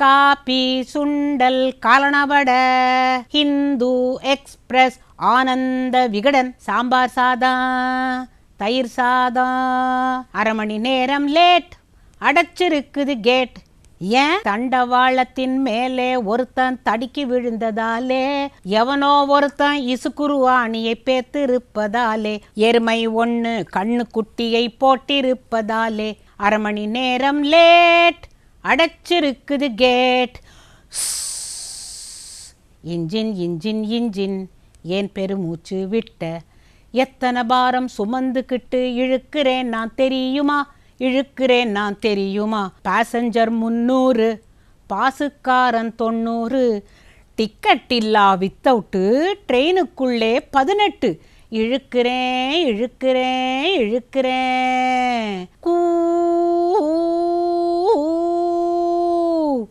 Coffee சுண்டல் காலனவட Hindu express Ananda Vikatan sambar சாதம் தயிர் சாதம் 1/2 மணி நேரம் லேட் அடைச்சிருக்குது கேட். ஏன்? தண்டவாளத்தின் மேலே ஒருத்தன் தடுக்கி விழுந்ததாலே எவனோ ஒருத்தன் இசுக்குருவாணியை பேத்திருப்பதாலே எருமை ஒண்ணு கண்ணு குட்டியை போட்டிருப்பதாலே 1/2 மணி நேரம் லேட் அடைச்சிருக்குது கேட். இன்ஜின் இன்ஜின் இன்ஜின் ஏன் பெருமூச்சு விட்ட, எத்தனை பாரம் சுமந்துக்கிட்டு இழுக்கிறேன் நான் தெரியுமா, இழுக்கிறேன் நான் தெரியுமா. பேசஞ்சர் 300 பாசுக்காரன் 90, டிக்கெட் இல்லா வித்தவுட்டு ட்ரெயினுக்குள்ளே 18. இழுக்கிறேன் இழுக்கிறேன் இழுக்கிறேன் கூ